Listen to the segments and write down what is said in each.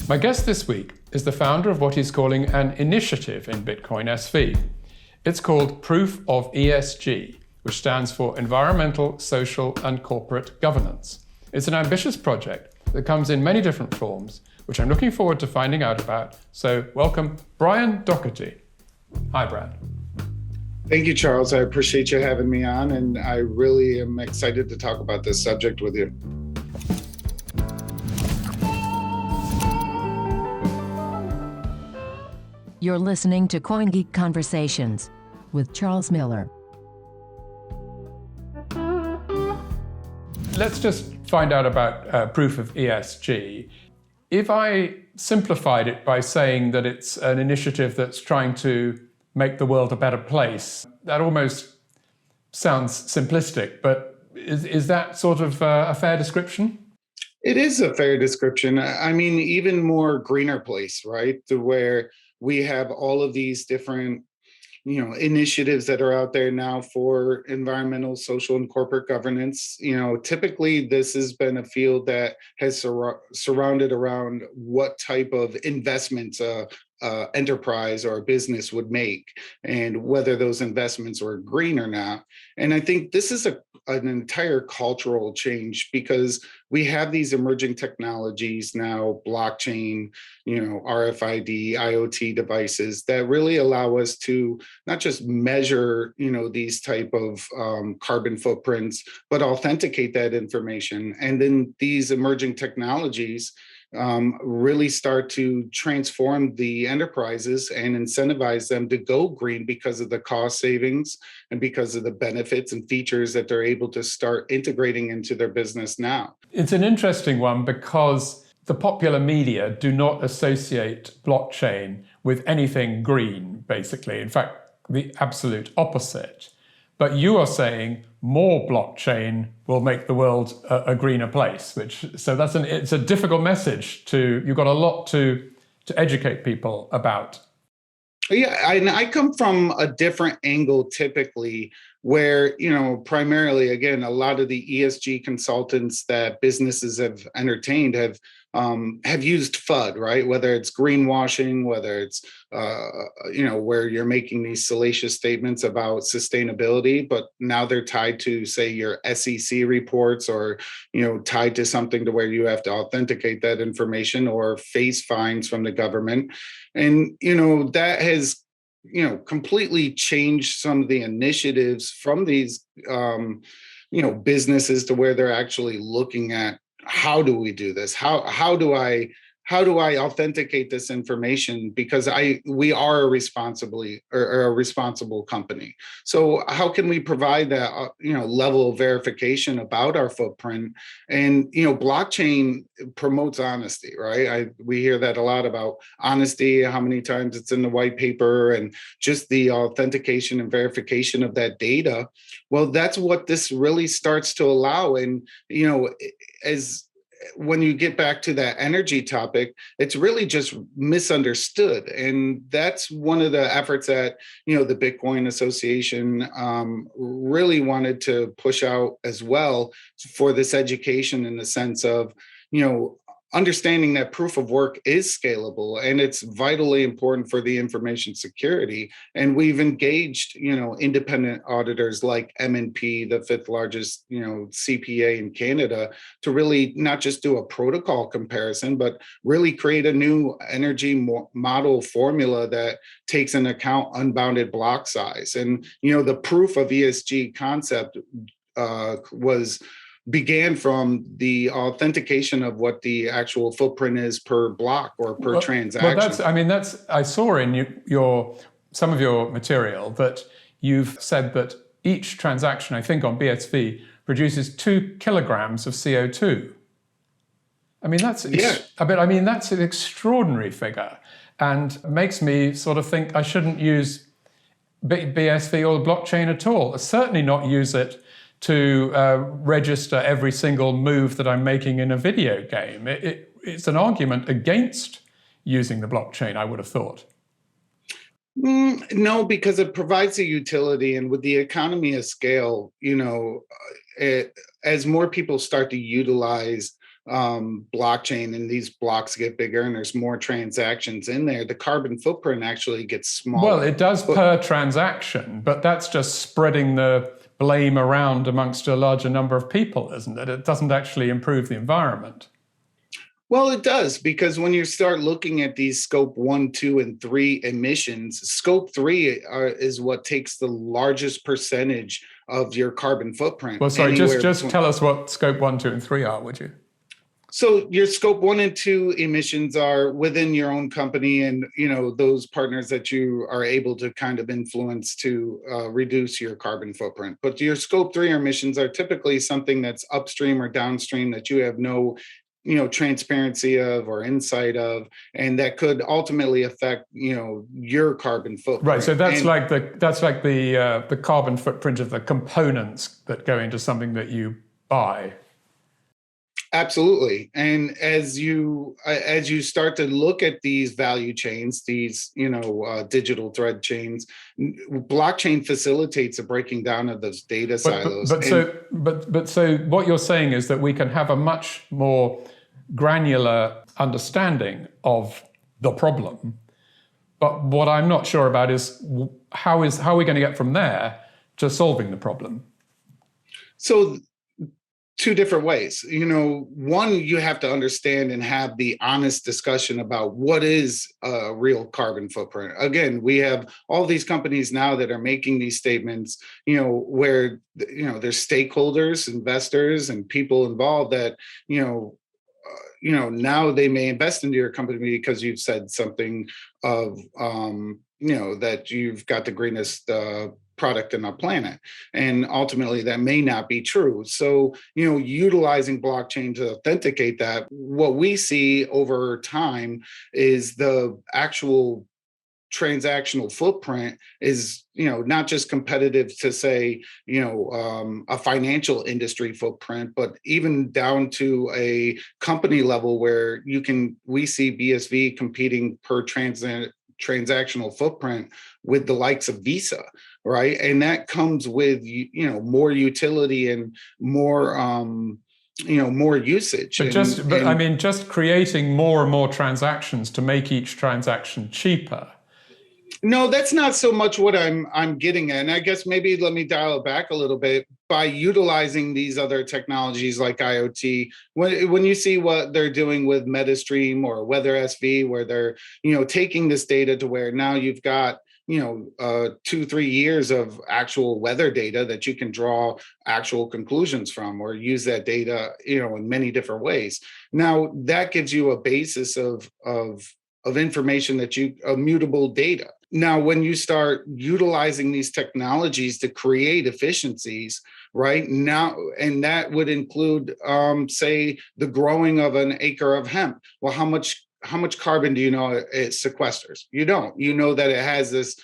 My guest this week is the founder of what he's calling an initiative in Bitcoin SV. It's called Proof of ESG, which stands for Environmental, Social and Corporate Governance. It's an ambitious project that comes in many different forms, which I'm looking forward to finding out about. So welcome, Bryan Daugherty. Hi, Bryan. Thank you, Charles. I appreciate you having me on, and I really am excited to talk about this subject with you. You're listening to CoinGeek Conversations with Charles Miller. Let's just find out about Proof of ESG. If I simplified it by saying that it's an initiative that's trying to make the world a better place, that almost sounds simplistic, but is that sort of a fair description? It is a fair description. I mean, even more greener place, right? To where we have all of these different, initiatives that are out there now for environmental, social, and corporate governance. Typically this has been a field that has surrounded around what type of investments enterprise or a business would make, and whether those investments were green or not. And I think this is an entire cultural change, because we have these emerging technologies now, blockchain, RFID, IoT devices that really allow us to not just measure, these type of carbon footprints, but authenticate that information. And then these emerging technologies really start to transform the enterprises and incentivize them to go green because of the cost savings and because of the benefits and features that they're able to start integrating into their business now. It's an interesting one because the popular media do not associate blockchain with anything green, basically. In fact, the absolute opposite. But you are saying more blockchain will make the world a greener place, it's a difficult message you've got a lot to educate people about. Yeah, I come from a different angle typically, where, primarily, again, a lot of the ESG consultants that businesses have entertained have used FUD, right? Whether it's greenwashing, whether it's, where you're making these salacious statements about sustainability, but now they're tied to, say, your SEC reports, or, tied to something to where you have to authenticate that information or face fines from the government. And, that has, completely changed some of the initiatives from these, businesses to where they're actually looking at, how do we do this? How do I authenticate this information? Because we are a responsible company. So how can we provide that level of verification about our footprint? And blockchain promotes honesty, right? We hear that a lot about honesty, how many times it's in the white paper, and just the authentication and verification of that data. Well, that's what this really starts to allow. And when you get back to that energy topic, it's really just misunderstood. And that's one of the efforts that, the Bitcoin Association really wanted to push out as well, for this education, in the sense of, understanding that proof of work is scalable, and it's vitally important for the information security. And we've engaged, independent auditors like M&P, the fifth largest, CPA in Canada, to really not just do a protocol comparison, but really create a new energy model formula that takes into account unbounded block size. And, the proof of ESG concept began from the authentication of what the actual footprint is per block or per transaction. I saw in some of your material that you've said that each transaction, I think on BSV, produces 2 kilograms of CO2. That's an extraordinary figure, and makes me sort of think I shouldn't use BSV or the blockchain at all. Certainly not use it to register every single move that I'm making in a video game. It's an argument against using the blockchain, I would have thought. No, because it provides a utility, and with the economy of scale, as more people start to utilize blockchain and these blocks get bigger and there's more transactions in there, the carbon footprint actually gets smaller. Well, it does per transaction, but that's just spreading the blame around amongst a larger number of people, isn't it? It doesn't actually improve the environment. Well, it does, because when you start looking at these scope 1, 2, and 3 emissions, scope 3 is what takes the largest percentage of your carbon footprint. Well, sorry, just tell us what scope 1, 2, and 3 are, would you? So your scope 1 and 2 emissions are within your own company and, those partners that you are able to kind of influence to reduce your carbon footprint. But your scope 3 emissions are typically something that's upstream or downstream that you have no transparency of or insight of, and that could ultimately affect, your carbon footprint. Right. So that's like the carbon footprint of the components that go into something that you buy. Absolutely. And as you start to look at these value chains, these digital thread chains, blockchain facilitates the breaking down of those data silos. So what you're saying is that we can have a much more granular understanding of the problem. But what I'm not sure about is how are we going to get from there to solving the problem? So two different ways. One, you have to understand and have the honest discussion about what is a real carbon footprint. Again, we have all these companies now that are making these statements, where, there's stakeholders, investors, and people involved that, now they may invest into your company because you've said something of, that you've got the greenest product in our planet. And ultimately that may not be true. So, utilizing blockchain to authenticate that, what we see over time is the actual transactional footprint is, not just competitive to say, a financial industry footprint, but even down to a company level where we see BSV competing per transactional footprint with the likes of Visa, right? And that comes with, more utility and more, more usage. Just creating more and more transactions to make each transaction cheaper. No, that's not so much what I'm getting at. And I guess maybe let me dial it back a little bit. By utilizing these other technologies like IoT, when you see what they're doing with MetaStream or Weather SV, where they're, taking this data to where now you've got 2-3 years of actual weather data that you can draw actual conclusions from, or use that data, in many different ways. Now that gives you a basis of information immutable data. Now, when you start utilizing these technologies to create efficiencies, right now, and that would include, say, the growing of an acre of hemp. Well, how much carbon do you know it sequesters? You don't. You know that it has this,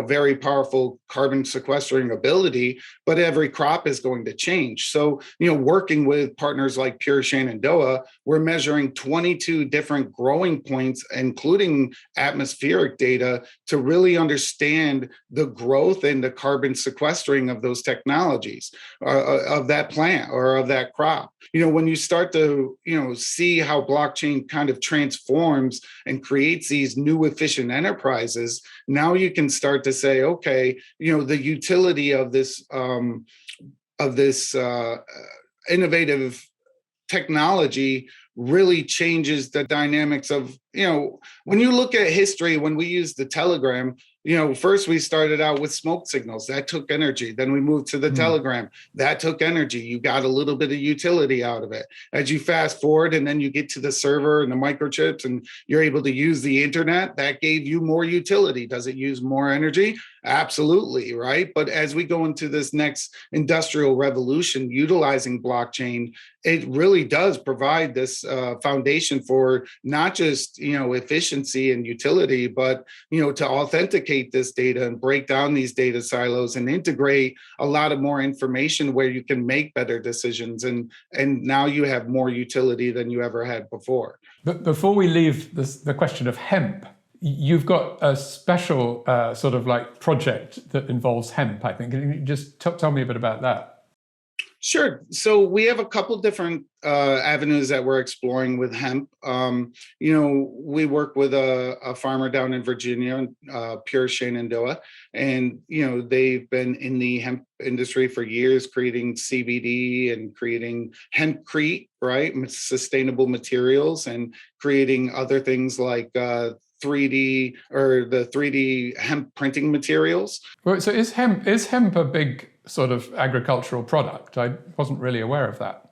very powerful carbon sequestering ability, but every crop is going to change. So, working with partners like Pure Shenandoah, we're measuring 22 different growing points, including atmospheric data, to really understand the growth and the carbon sequestering of those technologies, of that plant or of that crop. When you start to, see how blockchain kind of transforms and creates these new efficient enterprises, now you can start to say, okay, the utility of this innovative technology really changes the dynamics of, when you look at history, when we use the telegram, first we started out with smoke signals. That took energy. Then we moved to the telegram. That took energy. You got a little bit of utility out of it. As you fast forward and then you get to the server and the microchips and you're able to use the internet, that gave you more utility. Does it use more energy? Absolutely, right? But as we go into this next industrial revolution utilizing blockchain, it really does provide this foundation for not just, efficiency and utility, but, to authenticate this data and break down these data silos and integrate a lot of more information where you can make better decisions. And now you have more utility than you ever had before. But before we leave the question of hemp, you've got a special sort of like project that involves hemp, I think. Can you just tell me a bit about that? Sure. So we have a couple different avenues that we're exploring with hemp. We work with a farmer down in Virginia, Pure Shenandoah, and they've been in the hemp industry for years, creating CBD and creating hempcrete, right, sustainable materials, and creating other things like 3D or the 3D hemp printing materials. Well, so is hemp a big sort of agricultural product? I wasn't really aware of that.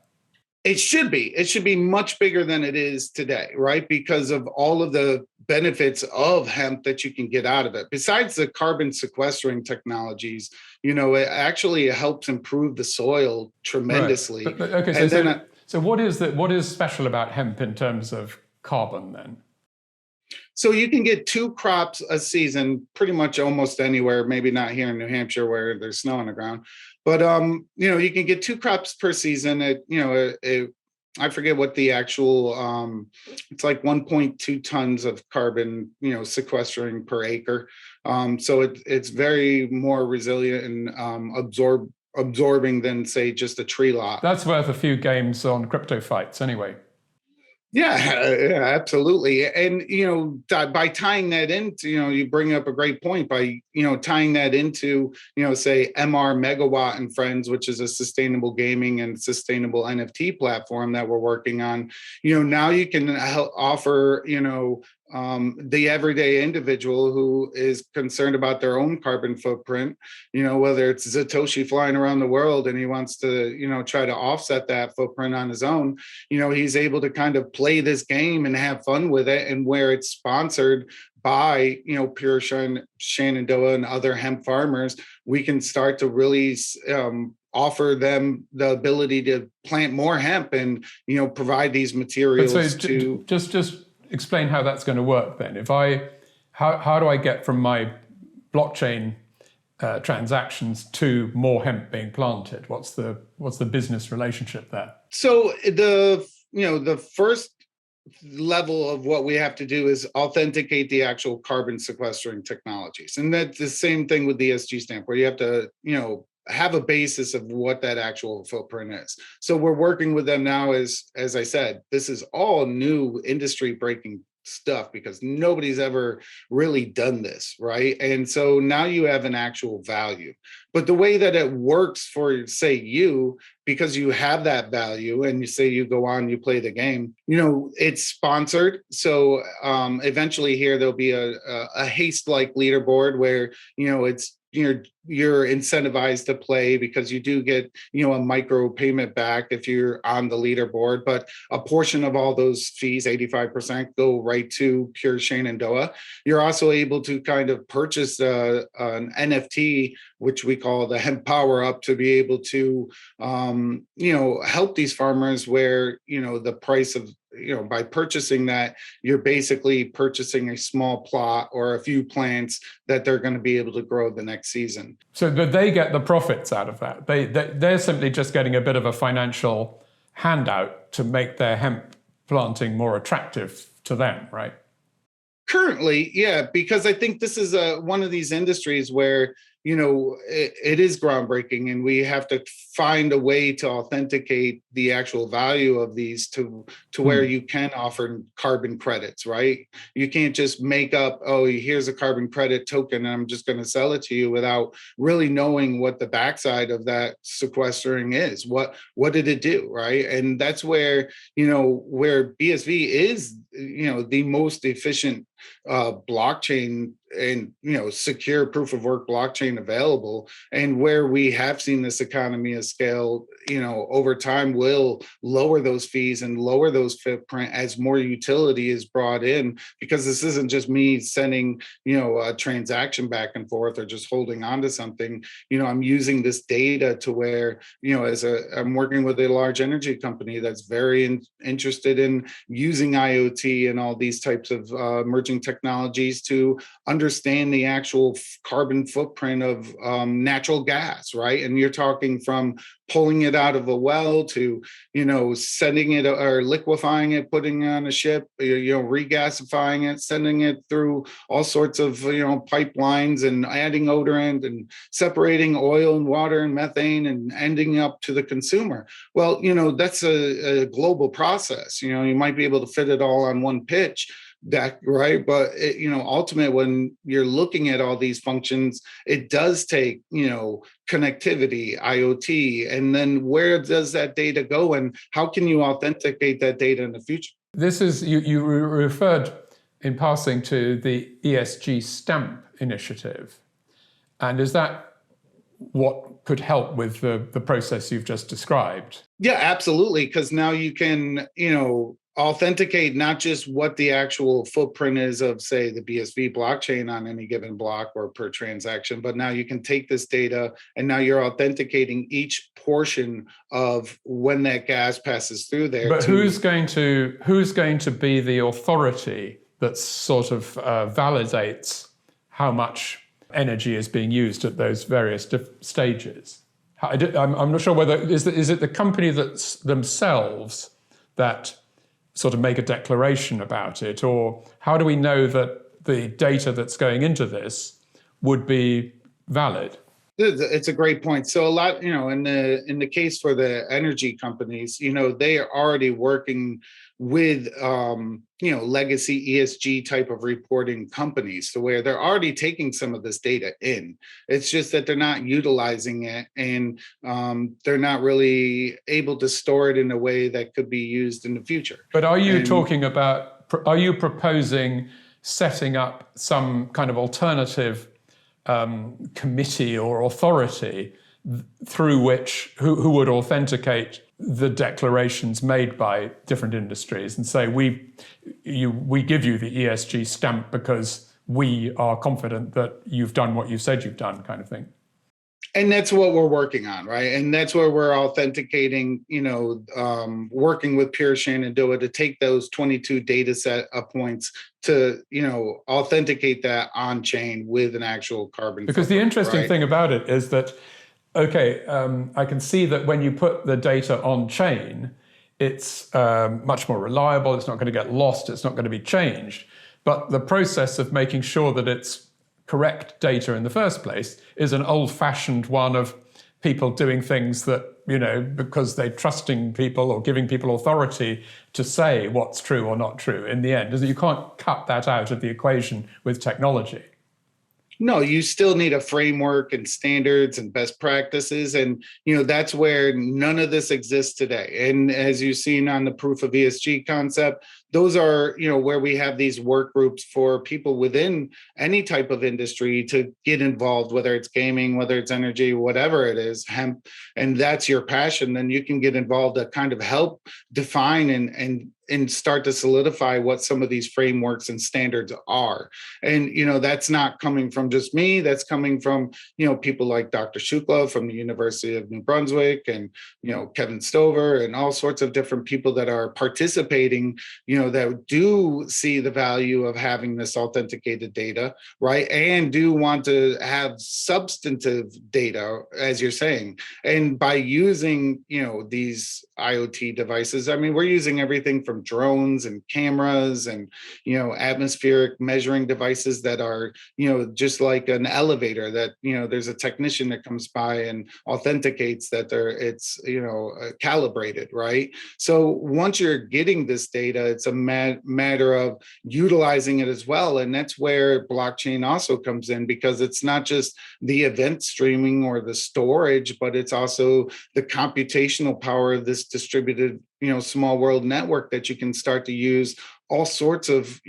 It should be. It should be much bigger than it is today, right? Because of all of the benefits of hemp that you can get out of it. Besides the carbon sequestering technologies, it actually helps improve the soil tremendously. Right. Okay, so what is special about hemp in terms of carbon then? So you can get 2 crops a season, pretty much almost anywhere, maybe not here in New Hampshire where there's snow on the ground. But, you can get 2 crops per season at, I forget what the actual, it's like 1.2 tons of carbon, sequestering per acre. So it's very more resilient and absorbing than, say, just a tree lot. That's worth a few games on crypto fights anyway. Yeah, absolutely. And, by tying that into, you bring up a great point by, tying that into, say MR Megawatt and Friends, which is a sustainable gaming and sustainable NFT platform that we're working on. Now you can offer, the everyday individual who is concerned about their own carbon footprint, whether it's Satoshi flying around the world and he wants to, try to offset that footprint on his own, he's able to kind of play this game and have fun with it. And where it's sponsored by, Pure Shenandoah and other hemp farmers, we can start to really offer them the ability to plant more hemp and, provide these materials to just explain how that's going to work then. How do I get from my blockchain transactions to more hemp being planted? What's the business relationship there? So the first level of what we have to do is authenticate the actual carbon sequestering technologies. And that's the same thing with the ESG stamp, where you have to, have a basis of what that actual footprint is. So we're working with them now. As I said, this is all new industry breaking stuff because nobody's ever really done this, right? And so now you have an actual value. But the way that it works for, say, you, because you have that value and you say you go on, you play the game, it's sponsored. So eventually here, there'll be a haste-like leaderboard where, it's you're incentivized to play because you do get, a micro payment back if you're on the leaderboard, but a portion of all those fees, 85%, go right to Pure Shenandoah. You're also able to kind of purchase an NFT, which we call the Hemp Power Up, to be able to, help these farmers where, the price of, by purchasing that, you're basically purchasing a small plot or a few plants that they're going to be able to grow the next season. So but they get the profits out of that. They're simply just getting a bit of a financial handout to make their hemp planting more attractive to them, right? Currently, yeah, because I think this is one of these industries where, it is groundbreaking, and we have to find a way to authenticate the actual value of these to where you can offer carbon credits, right? You can't just make up, oh, here's a carbon credit token and I'm just going to sell it to you without really knowing what the backside of that sequestering is. What did it do, right? And that's where, where BSV is, the most efficient blockchain and secure proof of work blockchain available, and where we have seen this economy of scale over time will lower those fees and lower those footprint as more utility is brought in, because this isn't just me sending a transaction back and forth or just holding on to something. I'm using this data to where I'm working with a large energy company that's very interested in using IoT and all these types of emerging emerging technologies to understand the actual carbon footprint of natural gas, right? And you're talking from pulling it out of a well to, sending it or liquefying it, putting it on a ship, regasifying it, sending it through all sorts of, pipelines and adding odorant and separating oil and water and methane and ending up to the consumer. Well, that's a global process. You might be able to fit it all on one pitch, right? But ultimately, when you're looking at all these functions, it does take connectivity, IoT, and then where does that data go, and how can you authenticate that data in the future? This is you referred in passing to the ESG stamp initiative, and is that what could help with the process you've just described? Yeah, absolutely. Because now you can, authenticate not just what the actual footprint is of, say, the BSV blockchain on any given block or per transaction, but now you can take this data and now you're authenticating each portion of when that gas passes through there. But who's going to be the authority that sort of validates how much energy is being used at those various stages? I'm not sure whether is it the company themselves that sort of make a declaration about it, or how do we know that the data that's going into this would be valid? It's a great point. So a lot, in the case for the energy companies, they are already working with, legacy ESG type of reporting companies to where they're already taking some of this data in. It's just that they're not utilizing it, and they're not really able to store it in a way that could be used in the future. But are you proposing setting up some kind of alternative committee or authority through which who would authenticate the declarations made by different industries and say we give you the ESG stamp because we are confident that you've done what you said you've done, kind of thing? And that's what we're working on, right? And that's where we're authenticating, working with Pure Shenandoah to take those 22 data set points to, authenticate that on chain with an actual carbon. Because the interesting thing about it is that, I can see that when you put the data on chain, it's much more reliable. It's not going to get lost. It's not going to be changed. But the process of making sure that it's correct data in the first place is an old-fashioned one of people doing things that, because they're trusting people or giving people authority to say what's true or not true in the end. You can't cut that out of the equation with technology. No, you still need a framework and standards and best practices. And, that's where none of this exists today. And as you've seen on the Proof of ESG concept, those are, where we have these work groups for people within any type of industry to get involved, whether it's gaming, whether it's energy, whatever it is, hemp, and that's your passion, then you can get involved to kind of help define and start to solidify what some of these frameworks and standards are. And, that's not coming from just me, that's coming from, people like Dr. Shukla from the University of New Brunswick and, Kevin Stover and all sorts of different people that are participating, that do see the value of having this authenticated data, right? And do want to have substantive data, as you're saying. And by using, these IoT devices, we're using everything from drones and cameras and, atmospheric measuring devices that are, just like an elevator that, there's a technician that comes by and authenticates that it's calibrated, right? So once you're getting this data, it's a matter of utilizing it as well. And that's where blockchain also comes in, because it's not just the event streaming or the storage, but it's also the computational power of this distributed, small world network that you can start to use all sorts of,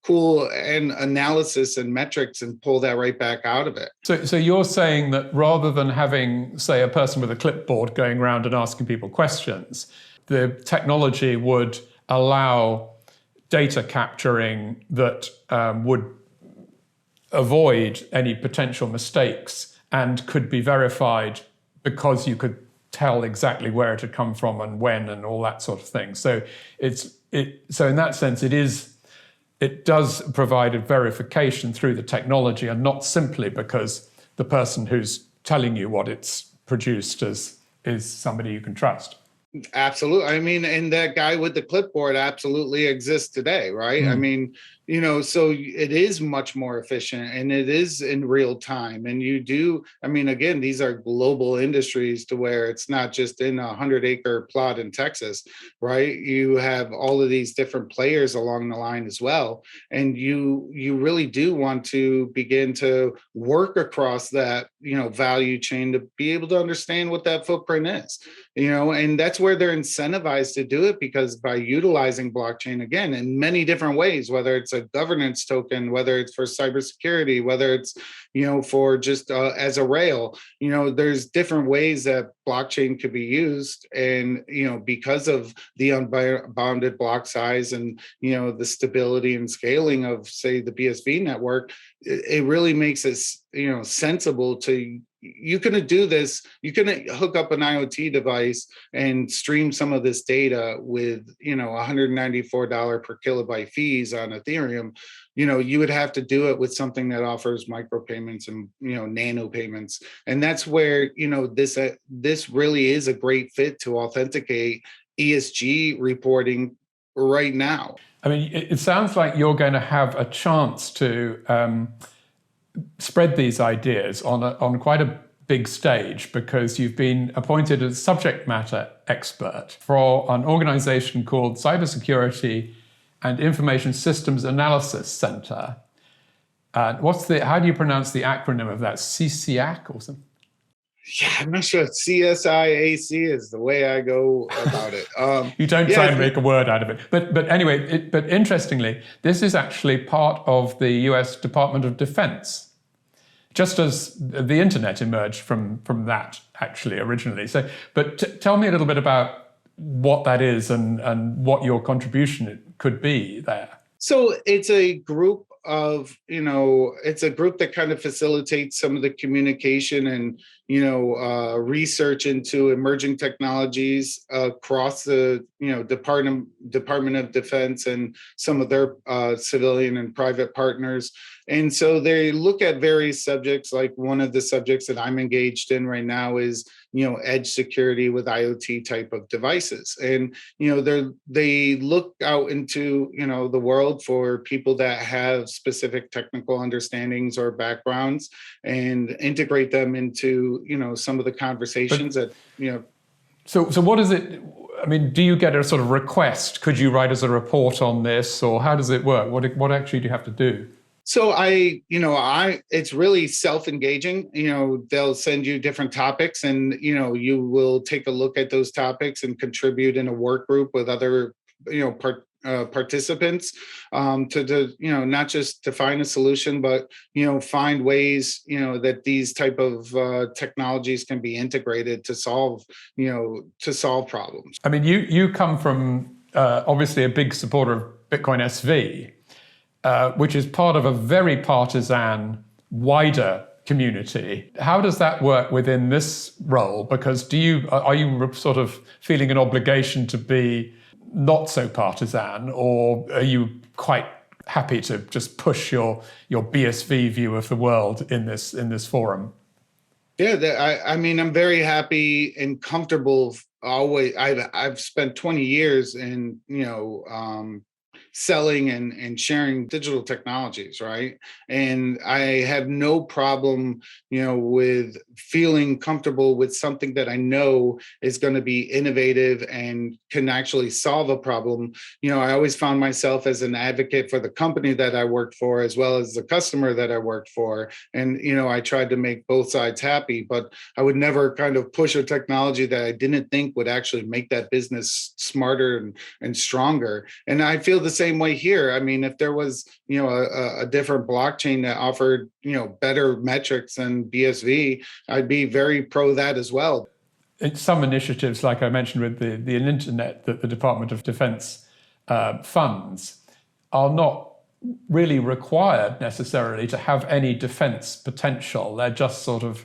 cool and analysis and metrics and pull that right back out of it. So you're saying that rather than having, say, a person with a clipboard going around and asking people questions, the technology would allow data capturing that would avoid any potential mistakes and could be verified because you could tell exactly where it had come from and when and all that sort of thing. So so in that sense, it is it does provide a verification through the technology and not simply because the person who's telling you what it's produced is somebody you can trust. Absolutely. I mean, and that guy with the clipboard absolutely exists today, right? I mean, so it is much more efficient and it is in real time. And I mean, again, these are global industries to where it's not just in a 100-acre plot in Texas, right? You have all of these different players along the line as well. And you really do want to begin to work across that, value chain to be able to understand what that footprint is, and that's where they're incentivized to do it, because by utilizing blockchain, again, in many different ways, whether it's a governance token, whether it's for cybersecurity, whether it's, for just as a rail, there's different ways that blockchain could be used. And, because of the unbounded block size and, the stability and scaling of, say, the BSV network, it really makes it, sensible to, you can do this, you can hook up an IoT device and stream some of this data with, $194 per kilobyte fees on Ethereum. You would have to do it with something that offers micropayments and, nano payments. And that's where, this really is a great fit to authenticate ESG reporting right now. I mean, it sounds like you're going to have a chance to spread these ideas on quite a big stage, because you've been appointed as subject matter expert for an organization called Cybersecurity and Information Systems Analysis Center. How do you pronounce the acronym of that? CSIAC or something? Yeah, I'm not sure. CSIAC is the way I go about it. You don't try and make a word out of it. But anyway, but interestingly, this is actually part of the US Department of Defense, just as the internet emerged from that, actually, originally. So, but tell me a little bit about what that is and what your contribution could be there. So it's a group of, it's a group that kind of facilitates some of the communication and, research into emerging technologies across the, Department of Defense and some of their civilian and private partners. And so they look at various subjects. Like one of the subjects that I'm engaged in right now is, edge security with IoT type of devices. And, they look out into, the world for people that have specific technical understandings or backgrounds and integrate them into, some of the conversations that. So what is it? I mean, do you get a sort of request? Could you write us a report on this, or how does it work? What actually do you have to do? So it's really self-engaging. They'll send you different topics, and you will take a look at those topics and contribute in a work group with other participants to not just define a solution, but find ways that these type of technologies can be integrated to solve problems. I mean, you come from obviously a big supporter of Bitcoin SV. Which is part of a very partisan, wider community. How does that work within this role? Because are you sort of feeling an obligation to be not so partisan, or are you quite happy to just push your BSV view of the world in this forum? Yeah, I mean, I'm very happy and comfortable. Always, I've spent 20 years in selling and sharing digital technologies, right? And I have no problem, with feeling comfortable with something that I know is going to be innovative and can actually solve a problem. I always found myself as an advocate for the company that I worked for, as well as the customer that I worked for. And, I tried to make both sides happy, but I would never kind of push a technology that I didn't think would actually make that business smarter and stronger. And I feel the same way here. I mean, if there was, a different blockchain that offered, better metrics than BSV, I'd be very pro that as well. Some initiatives, like I mentioned with the internet that the Department of Defense funds, are not really required necessarily to have any defense potential. They're just sort of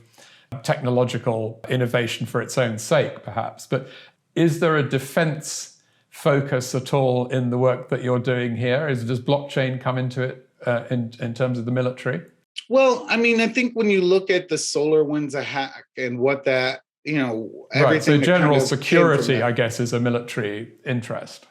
technological innovation for its own sake, perhaps. But is there a defense focus at all in the work that you're doing here? Does blockchain come into it in terms of the military? Well, I mean, I think when you look at the SolarWinds hack and what that, everything right. So that general kind of security, I guess, is a military interest.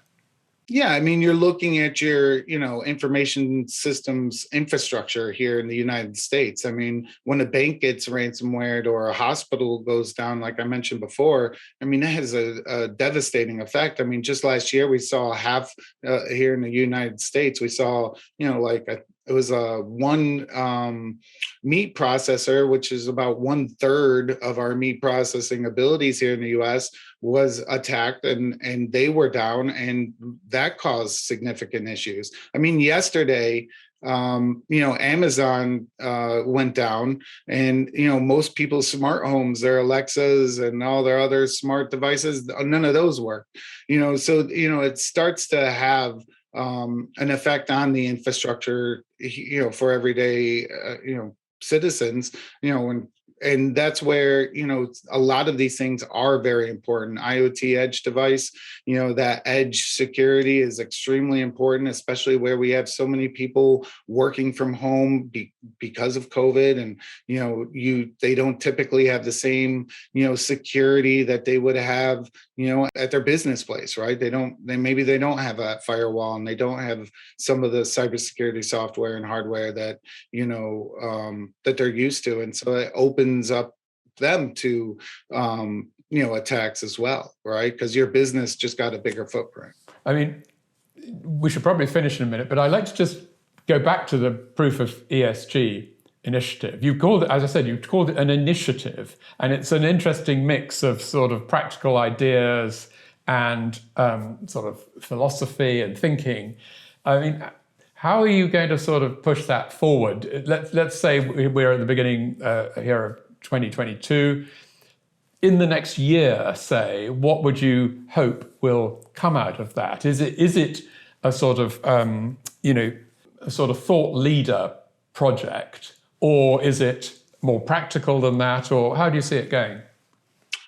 Yeah, I mean, you're looking at your, information systems infrastructure here in the United States. I mean, when a bank gets ransomwared or a hospital goes down, like I mentioned before, I mean, that has a devastating effect. I mean, just last year we saw here in the United States, we saw, it was a one meat processor, which is about 1/3 of our meat processing abilities here in the US, was attacked and they were down, and that caused significant issues. I mean, yesterday, Amazon went down, and most people's smart homes, their Alexas and all their other smart devices, none of those work. So it starts to have an effect on the infrastructure, for everyday, citizens, and that's where, a lot of these things are very important. IoT edge device, that edge security is extremely important, especially where we have so many people working from home because of COVID. And, they don't typically have the same, security that they would have, at their business place, right? Maybe they don't have a firewall, and they don't have some of the cybersecurity software and hardware that, that they're used to. And so it opens up them to attacks as well, right? Because your business just got a bigger footprint. I mean, we should probably finish in a minute, but I'd like to just go back to the Proof of ESG initiative. You called it, as I said, you called it an initiative, and it's an interesting mix of sort of practical ideas and sort of philosophy and thinking. I mean, how are you going to sort of push that forward? Let's say we're at the beginning here of 2022. In the next year, say, what would you hope will come out of that? Is it a sort of a sort of thought leader project, or is it more practical than that, or how do you see it going?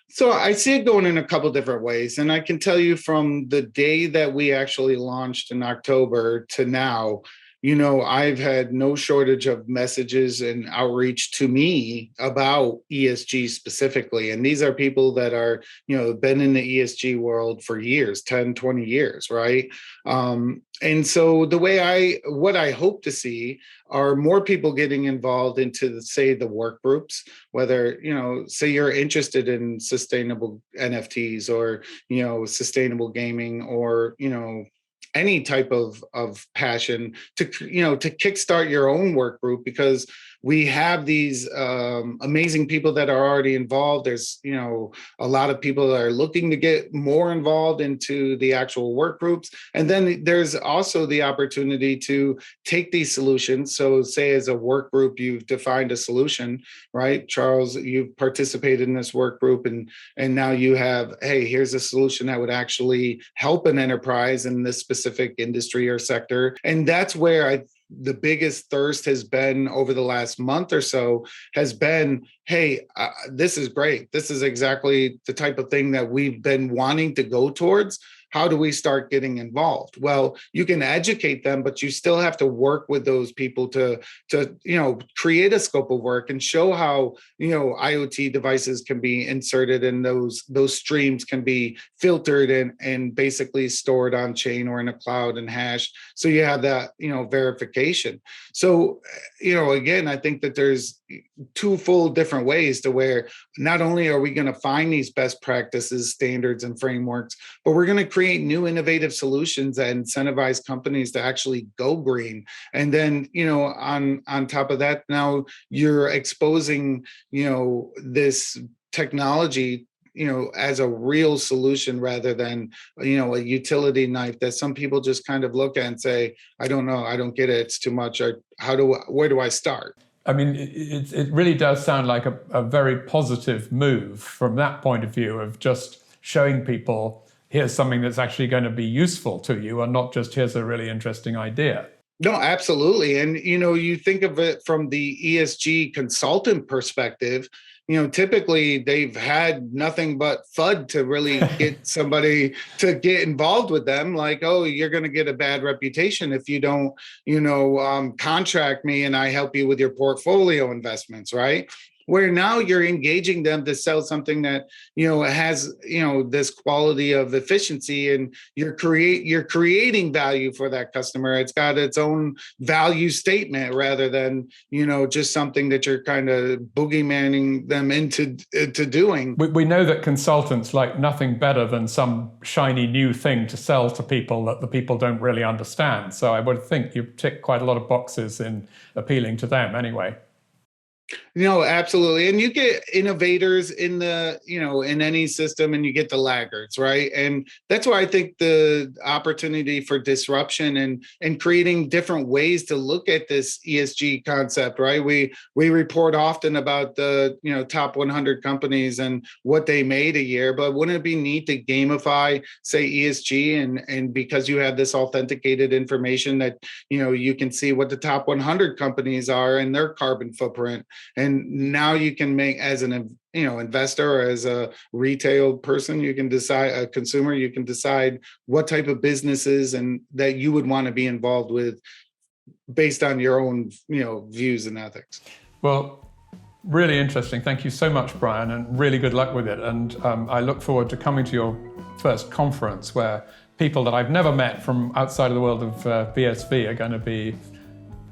So I see it going in a couple different ways. And I can tell you from the day that we actually launched in October to now, I've had no shortage of messages and outreach to me about ESG specifically. And these are people that are, been in the ESG world for years, 10, 20 years, right? And so what I hope to see are more people getting involved into, say, the work groups, whether, say you're interested in sustainable NFTs or, sustainable gaming or, any type of passion to kickstart your own work group, because we have these amazing people that are already involved. There's a lot of people that are looking to get more involved into the actual work groups, and then there's also the opportunity to take these solutions. So say as a work group, you've defined a solution, right? Charles, you've participated in this work group, and now you have, hey, here's a solution that would actually help an enterprise in this specific industry or sector. And that's where the biggest thirst has been over the last month or so, has been, hey, this is great. This is exactly the type of thing that we've been wanting to go towards. How do we start getting involved? Well, you can educate them, but you still have to work with those people to create a scope of work and show how, IoT devices can be inserted, and those streams can be filtered and basically stored on chain or in a cloud and hashed. So you have that, verification. So, again, I think that there's twofold different ways to where not only are we going to find these best practices, standards, and frameworks, but we're going to create new innovative solutions that incentivize companies to actually go green. And then, on top of that, now you're exposing, this technology, as a real solution rather than, a utility knife that some people just kind of look at and say, I don't know, I don't get it, it's too much. Or where do I start? I mean, it really does sound like a very positive move from that point of view of just showing people, here's something that's actually going to be useful to you, and not just here's a really interesting idea. No, absolutely. And, you think of it from the ESG consultant perspective, typically they've had nothing but FUD to really get somebody to get involved with them. Like, oh, you're going to get a bad reputation if you don't, contract me and I help you with your portfolio investments, right? Where now you're engaging them to sell something that has this quality of efficiency, and you're creating value for that customer. It's got its own value statement rather than just something that you're kind of boogeymaning them into doing. We know that consultants like nothing better than some shiny new thing to sell to people that the people don't really understand. So I would think you tick quite a lot of boxes in appealing to them anyway. Absolutely. And you get innovators in in any system, and you get the laggards, right? And that's why I think the opportunity for disruption and creating different ways to look at this ESG concept, right? We report often about the, top 100 companies and what they made a year, but wouldn't it be neat to gamify, say, ESG, and because you have this authenticated information that, you can see what the top 100 companies are and their carbon footprint. And now you can make, as an investor or as a retail person, you can decide, a consumer, you can decide what type of businesses and that you would want to be involved with based on your own views and ethics. Well, really interesting. Thank you so much, Bryan, and really good luck with it. And I look forward to coming to your first conference where people that I've never met from outside of the world of BSV are going to be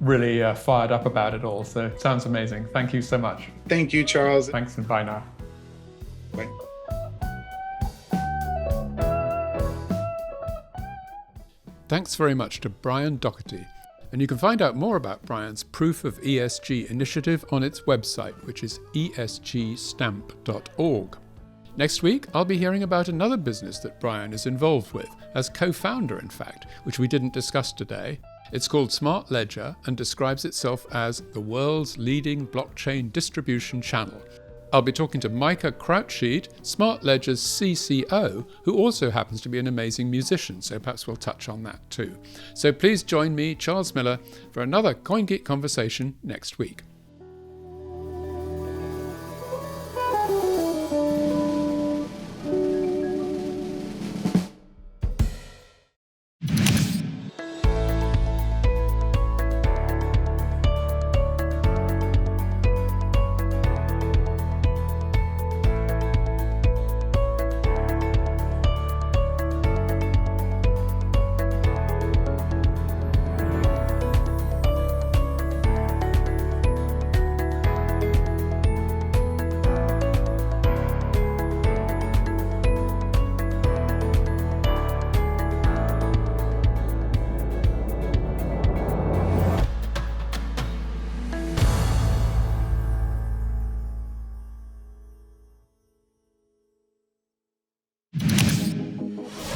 really fired up about it all. So it sounds amazing. Thank you so much. Thank you, Charles. Thanks, and bye now. Bye. Thanks very much to Bryan Daugherty. And you can find out more about Bryan's Proof of ESG initiative on its website, which is esgstamp.org. Next week, I'll be hearing about another business that Bryan is involved with, as co-founder in fact, which we didn't discuss today. It's called SmartLedger and describes itself as the world's leading blockchain distribution channel. I'll be talking to Micah Crouchsheed, SmartLedger's CCO, who also happens to be an amazing musician, so perhaps we'll touch on that too. So please join me, Charles Miller, for another CoinGeek conversation next week.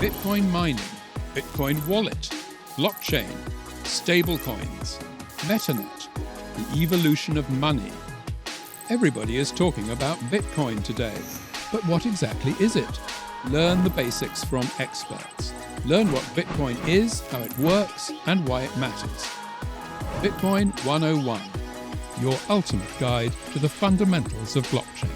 Bitcoin mining, Bitcoin wallet, blockchain, stablecoins, MetaNet, the evolution of money. Everybody is talking about Bitcoin today, but what exactly is it? Learn the basics from experts. Learn what Bitcoin is, how it works, and why it matters. Bitcoin 101, your ultimate guide to the fundamentals of blockchain.